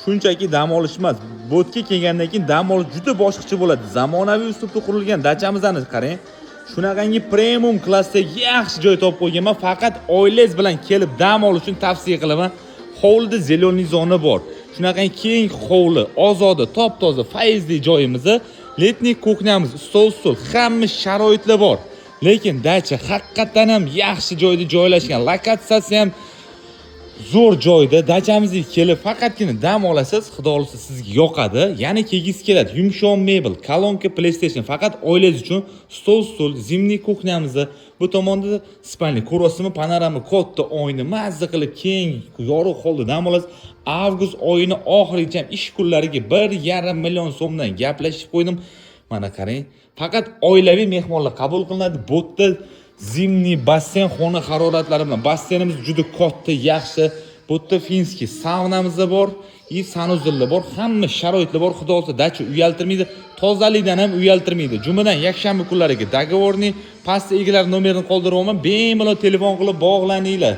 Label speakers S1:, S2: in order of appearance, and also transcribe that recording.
S1: Shunchaki dam olish emas, botga kelgandan keyin dam olish juda boshqacha bo'ladi. Zamonaviy uslubda qurilgan dachamizni qarang. Shunaqangi premium klassdagi yaxshi joy topib qo'yganman. Faqat oilangiz bilan kelib dam olish uchun tavsiya qilaman. Hovlida zeleniy zona bor. Shunaqangi keng hovli, ozoda, top-toza, fayzli joyimizda, letniy kuxnyamiz, stol, hamma sharoitlar bor. Lekin dacha haqiqatan ham yaxshi joyda joylashgan. Lokatsiyasi ham zo'r joyda dachamizga kelib faqatgina dam olasiz, xudo xolisa sizga yoqadi. Ya'ni kelgisi keladi. Yumshoq mebel, kolonka, PlayStation faqat oilangiz uchun stol, zimniy kuxnyamizni, bu tomonda spalniy, ko'rasizmi, panorama katta oyna, mazza qilib keng, yorug' holda dam olasiz. Avgust oyini oxirigacha ish kunlariga 1,5 million so'mdan gaplashib qo'ydim. Mana qarang, faqat oilaviy mehmonlar qabul qilinadi. Botda zimniy basseyn xona haroratlari bilan basseynimiz juda katta, yaxshi. Bu yerda finskiy saunamiz bor, sanuzillar bor, hamma sharoitlar bor. Xudo xolisa dacha uyaltirmaydi, tozalikdan ham uyaltirmaydi. Jumadan yakshanba kunlariga dogovorni pastda egalar nomerini qoldiryapman. Bemalol telefon qilib bog'laninglar.